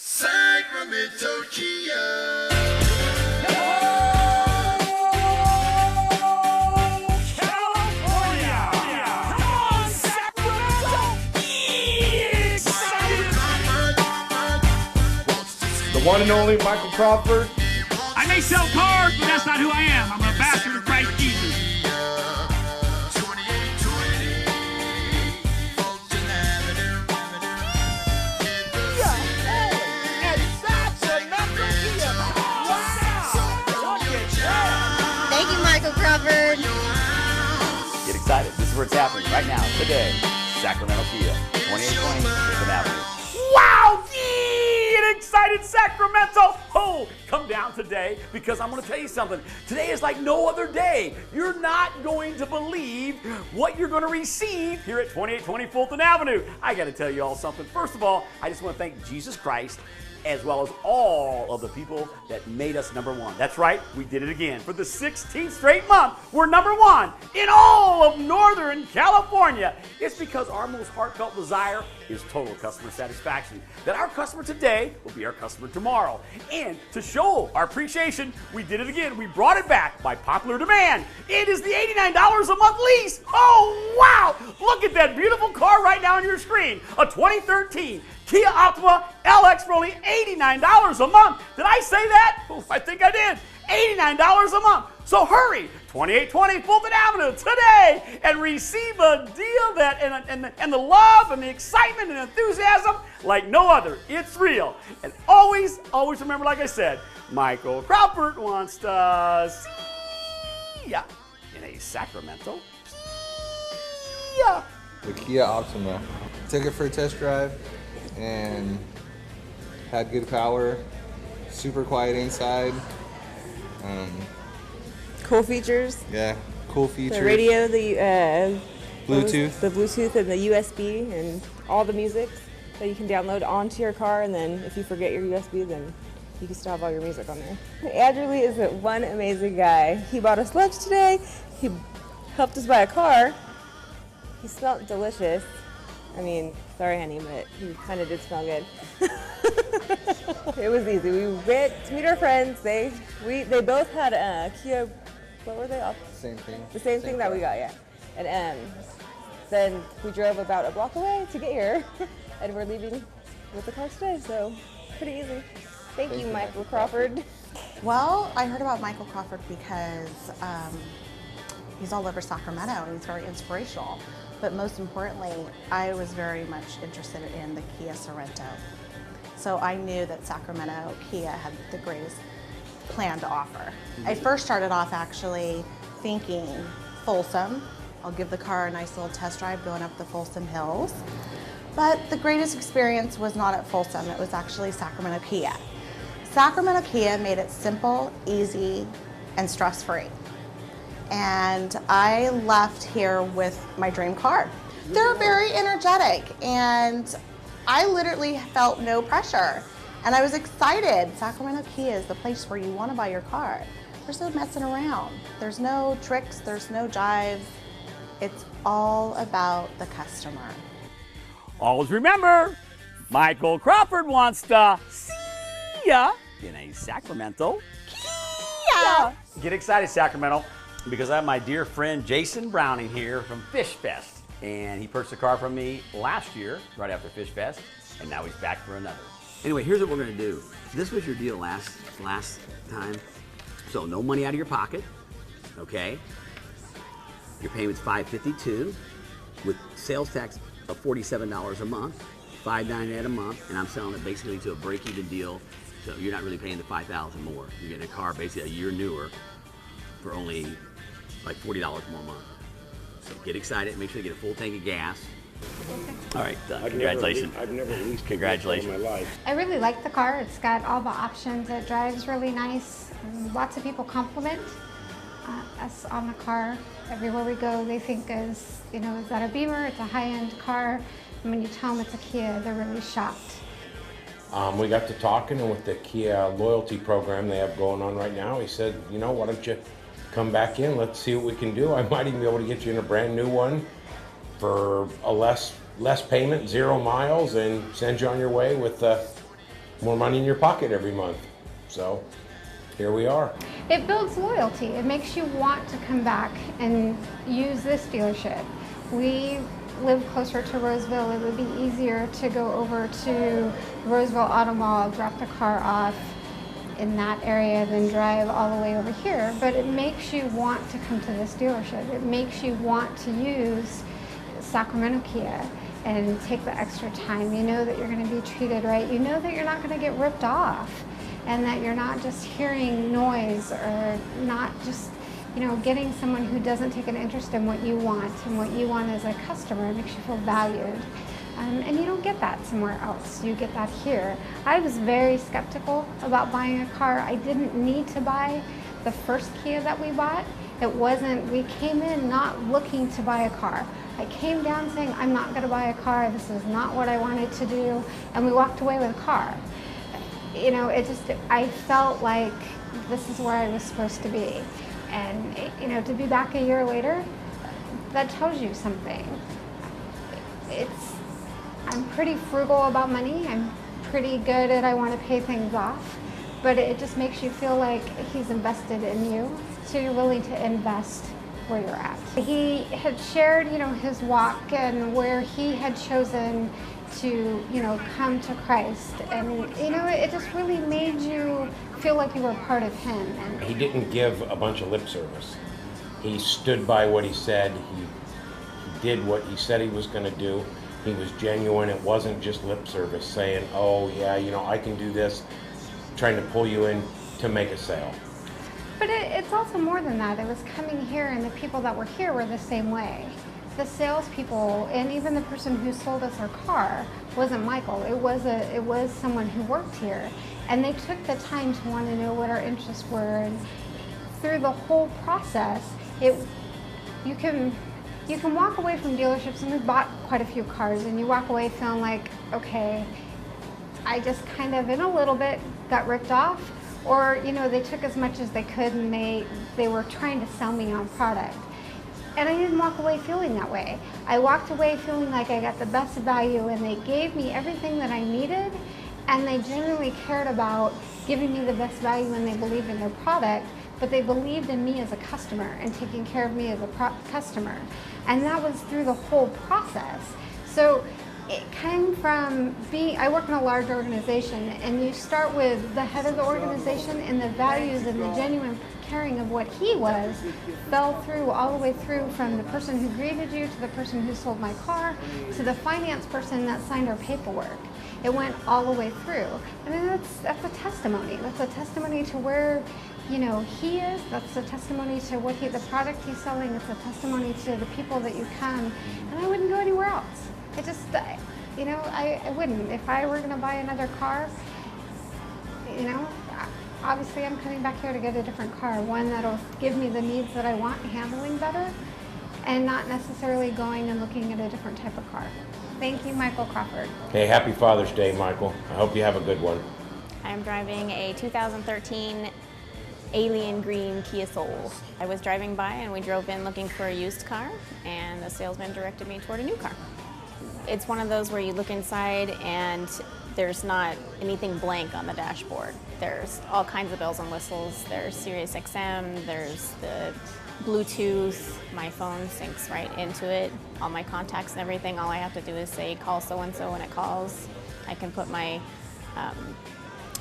Sacramento Kia. California! Come on, Sacramento! Excited! The one and only Michael Crawford. I may sell cars, but that's not who I am. I'm a bastard of Christ Jesus. Thank you, Michael Crawford. Get excited. This is where it's happening right now, today. Sacramento Kia, 2820 Fifth Avenue. Wow! Get excited, Sacramento! Oh, come down today because I'm going to tell you something. Today is like no other day. You're not going to believe what you're going to receive here at 2820 Fulton Avenue. I got to tell you all something. First of all, I just want to thank Jesus Christ as well as all of the people that made us number one. That's right, we did it again. For the 16th straight month, we're number one in all of Northern California. It's because our most heartfelt desire is total customer satisfaction. That our customer today will be our customer tomorrow. And to show our appreciation, we did it again. We brought it back by popular demand. It is the $89 a month lease. Oh, wow! Look at that beautiful car right now on your screen. A 2013 Kia Optima LX for only $89 a month. Did I say that? Oh, I think I did. $89 a month. So hurry, 2820 Fulton Avenue today and receive a deal that and the love and the excitement and enthusiasm like no other. It's real. And always remember, like I said, Michael Crawford wants to see ya in a Sacramento Kia. The Kia Optima. Took it for a test drive and had good power, super quiet inside. Cool features. Yeah, cool features. The radio, the Bluetooth. the Bluetooth and the USB and all the music that you can download onto your car, and then if you forget your USB, then you can still have all your music on there. Andrew Lee is one amazing guy. He bought us lunch today. He helped us buy a car. He smelled delicious. I mean, sorry, honey, but he kind of did smell good. It was easy. We went to meet our friends. They both had a Kia. What were they? Same thing. The same thing that we got, yeah. And then we drove about a block away to get here, and we're leaving with the car today. So pretty easy. Thank you, Michael Crawford. Well, I heard about Michael Crawford because he's all over Sacramento and he's very inspirational. But most importantly, I was very much interested in the Kia Sorento. So I knew that Sacramento Kia had the greatest plan to offer. I first started off actually thinking Folsom. I'll give the car a nice little test drive going up the Folsom Hills. But the greatest experience was not at Folsom, it was actually Sacramento Kia. Sacramento Kia made it simple, easy, and stress-free. And I left here with my dream car. They're very energetic, and I literally felt no pressure. And I was excited. Sacramento Kia is the place where you want to buy your car. There's no messing around. There's no tricks, there's no jives. It's all about the customer. Always remember, Michael Crawford wants to see ya in a Sacramento Kia. Get excited, Sacramento, because I have my dear friend Jason Browning here from Fish Fest. And he purchased a car from me last year, right after Fish Fest, and now he's back for another. Anyway, here's what we're gonna do. This was your deal last time. So no money out of your pocket, okay? Your payment's $552 with sales tax of $47 a month, $598 a month, and I'm selling it basically to a break-even deal. So you're not really paying the $5,000 more. You're getting a car basically a year newer for only like $40 more a month. So get excited, make sure you get a full tank of gas. All right, congratulations. I've never leased congratulations. in my life. I really like the car. It's got all the options. It drives really nice. And lots of people compliment us on the car. Everywhere we go, they think is that a Beamer? It's a high-end car. And when you tell them it's a Kia, they're really shocked. We got to talking, and with the Kia loyalty program they have going on right now, he said, why don't you come back in? Let's see what we can do. I might even be able to get you in a brand new one for a less payment, 0 miles, and send you on your way with more money in your pocket every month. So here we are. It builds loyalty. It makes you want to come back and use this dealership. We live closer to Roseville. It would be easier to go over to Roseville Auto Mall, drop the car off in that area than drive all the way over here. But it makes you want to come to this dealership. It makes you want to use Sacramento Kia and take the extra time. You know that you're going to be treated right. You know that you're not going to get ripped off, and that you're not just hearing noise or not just, you know, getting someone who doesn't take an interest in what you want and what you want as a customer. It makes you feel valued. And you don't get that somewhere else. You get that here. I was very skeptical about buying a car. I didn't need to buy the first Kia that we bought. It wasn't, we came in not looking to buy a car. I came down saying, I'm not gonna buy a car. This is not what I wanted to do. And we walked away with a car. You know, I felt like this is where I was supposed to be. And, you know, to be back a year later, that tells you something. I'm pretty frugal about money. I'm pretty good at I want to pay things off. But it just makes you feel like he's invested in you. So you're willing to invest where you're at. He had shared, you know, his walk and where he had chosen to, you know, come to Christ. And, you know, it just really made you feel like you were part of him. And he didn't give a bunch of lip service. He stood by what he said. He did what he said he was going to do. He was genuine. It wasn't just lip service saying, oh yeah, you know, I can do this, trying to pull you in to make a sale. But it's also more than that. It was coming here, and the people that were here were the same way. The salespeople, and even the person who sold us our car, wasn't Michael. It was someone who worked here, and they took the time to want to know what our interests were. And through the whole process, you can walk away from dealerships, and we bought quite a few cars, and you walk away feeling like, okay, I just kind of in a little bit got ripped off. Or, you know, they took as much as they could, and they were trying to sell me on product. And I didn't walk away feeling that way. I walked away feeling like I got the best value, and they gave me everything that I needed, and they genuinely cared about giving me the best value, and they believed in their product, but they believed in me as a customer and taking care of me as a customer. And that was through the whole process. So it came from I work in a large organization, and you start with the head of the organization, and the values and the genuine caring of what he was fell through all the way through, from the person who greeted you to the person who sold my car to the finance person that signed our paperwork. It went all the way through. I mean, that's a testimony. That's a testimony to where, you know, he is. That's a testimony to what the product he's selling. It's a testimony to the people that you come. And I wouldn't go anywhere else. It just, you know, I wouldn't. If I were going to buy another car, you know, obviously I'm coming back here to get a different car, one that'll give me the needs that I want, handling better, and not necessarily going and looking at a different type of car. Thank you, Michael Crawford. Hey, happy Father's Day, Michael. I hope you have a good one. I'm driving a 2013 alien green Kia Soul. I was driving by, and we drove in looking for a used car, and the salesman directed me toward a new car. It's one of those where you look inside and there's not anything blank on the dashboard. There's all kinds of bells and whistles. There's Sirius XM, there's the Bluetooth, my phone syncs right into it, all my contacts and everything. All I have to do is say, call so-and-so when it calls. I can put my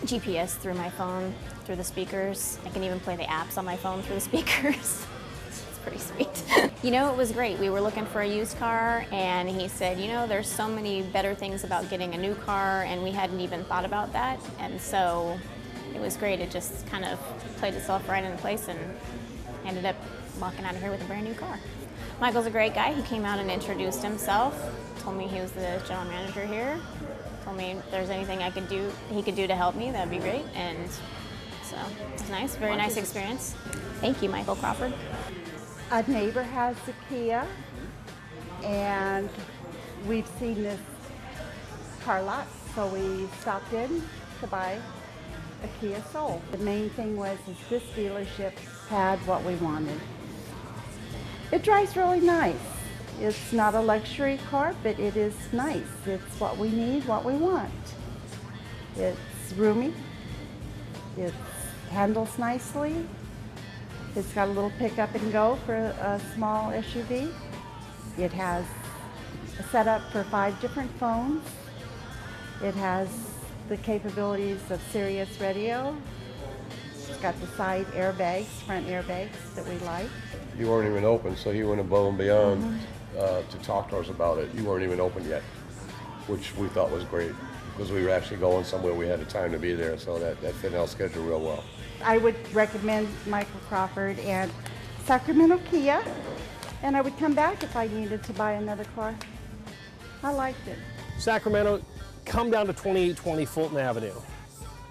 GPS through my phone, through the speakers. I can even play the apps on my phone through the speakers. It's pretty sweet. You know, it was great. We were looking for a used car, and he said, you know, there's so many better things about getting a new car, and we hadn't even thought about that. And so it was great. It just kind of played itself right into place, and ended up walking out of here with a brand new car. Michael's a great guy. He came out and introduced himself, told me he was the general manager here, told me if there's anything he could do to help me, that'd be great. And so it was nice, very nice experience. Thank you, Michael Crawford. A neighbor has a Kia, and we've seen this car lot, so we stopped in to buy a Kia Soul. The main thing was this dealership had what we wanted. It drives really nice. It's not a luxury car, but it is nice. It's what we need, what we want. It's roomy. It handles nicely. It's got a little pick up and go for a small SUV. It has a setup for 5 different phones. It has the capabilities of Sirius radio. It's got the side airbags, front airbags that we like. You weren't even open, so he went above and beyond to talk to us about it. You weren't even open yet, which we thought was great because we were actually going somewhere we had the time to be there, so that fit in our schedule real well. I would recommend Michael Crawford and Sacramento Kia, and I would come back if I needed to buy another car. I liked it. Sacramento, come down to 2820 Fulton Avenue.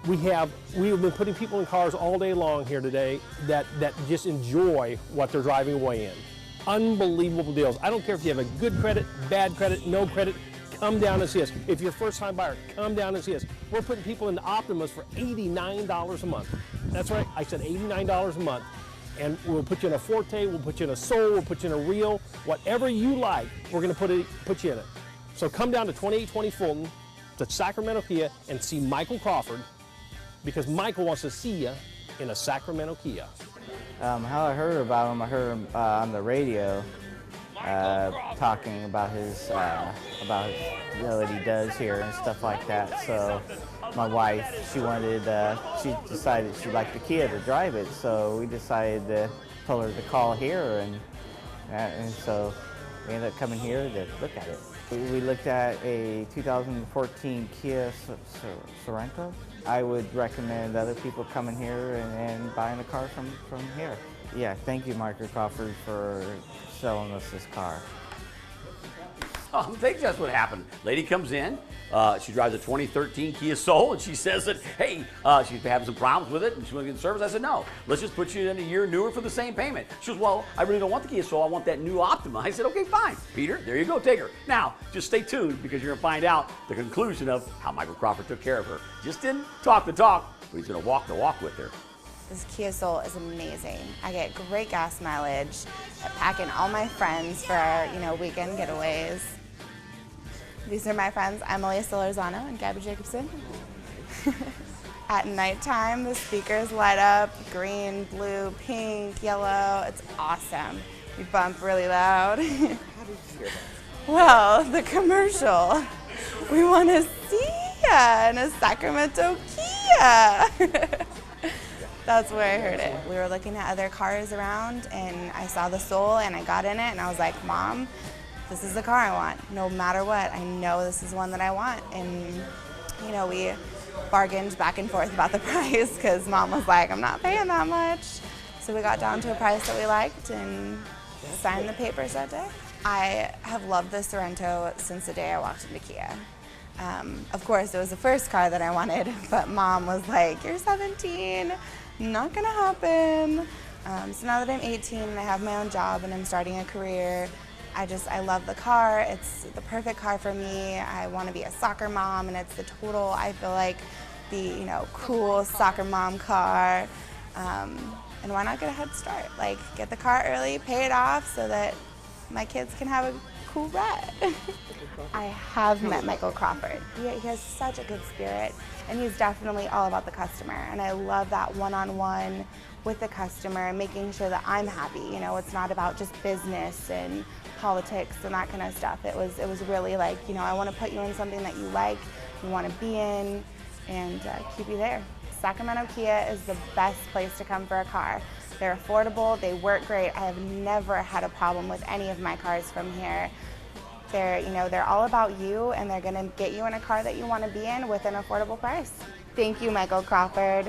We have been putting people in cars all day long here today that just enjoy what they're driving away in. Unbelievable deals. I don't care if you have a good credit, bad credit, no credit, come down and see us. If you're a first-time buyer, come down and see us. We're putting people into Optimus for $89 a month. That's right, I said $89 a month. And we'll put you in a Forte, we'll put you in a Soul, we'll put you in a Rio, whatever you like, we're gonna put you in it. So come down to 2820 Fulton, to Sacramento Kia, and see Michael Crawford, because Michael wants to see you in a Sacramento Kia. How I heard about him, I heard him on the radio talking about his what he does here and stuff like that. So my wife, she decided she liked the Kia to drive it, so we decided to tell her to call here, and so we ended up coming here to look at it. We looked at a 2014 Kia Sorento. I would recommend other people coming here and buying a car from here. Yeah, thank you, Michael Crawford, for selling us this car. I think that's what happened. Lady comes in, she drives a 2013 Kia Soul, and she says that, hey, she's having some problems with it, and she wants to get service. I said, no, let's just put you in a year newer for the same payment. She goes, well, I really don't want the Kia Soul, I want that new Optima. I said, okay, fine, Peter, there you go, take her. Now, just stay tuned, because you're gonna find out the conclusion of how Michael Crawford took care of her. Just didn't talk the talk, but he's gonna walk the walk with her. This Kia Soul is amazing. I get great gas mileage. I pack in all my friends for our, weekend getaways. These are my friends, Emily Solorzano and Gabby Jacobson. At nighttime, the speakers light up green, blue, pink, yellow. It's awesome. We bump really loud. How did you hear that? Well, the commercial. We want to see ya in a Sacramento Kia. That's where I heard it. We were looking at other cars around, and I saw the Soul, and I got in it, and I was like, Mom, this is the car I want. No matter what, I know this is one that I want. And, we bargained back and forth about the price, because Mom was like, I'm not paying that much. So we got down to a price that we liked and signed the papers that day. I have loved the Sorento since the day I walked into Kia. Of course, it was the first car that I wanted, but Mom was like, you're 17. Not gonna happen. So now that I'm 18 and I have my own job and I'm starting a career, I love the car. It's the perfect car for me. I want to be a soccer mom, and it's the total, I feel like, the cool soccer mom car. And why not get a head start? Like, get the car early, pay it off so that my kids can have a cool ride. I have met Michael Crawford. He has such a good spirit, and he's definitely all about the customer. And I love that one-on-one with the customer, making sure that I'm happy. It's not about just business and politics and that kind of stuff. It was really like, I want to put you in something that you like, you want to be in, and keep you there. Sacramento Kia is the best place to come for a car. They're affordable, they work great. I have never had a problem with any of my cars from here. They're all about you, and they're gonna get you in a car that you want to be in with an affordable price. Thank you, Michael Crawford.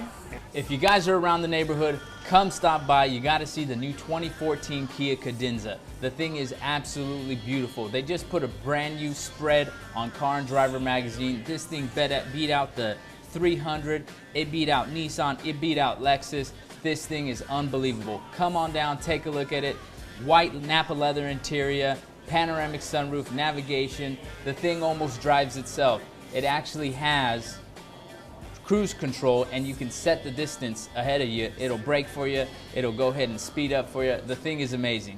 If you guys are around the neighborhood, come stop by. You got to see the new 2014 Kia Cadenza. The thing is absolutely beautiful. They just put a brand new spread on Car and Driver magazine. This thing beat out the 300. It beat out Nissan. It beat out Lexus. This thing is unbelievable. Come on down, take a look at it. White Napa leather interior, panoramic sunroof, navigation. The thing almost drives itself. It actually has cruise control, and you can set the distance ahead of you. It'll brake for you. It'll go ahead and speed up for you. The thing is amazing.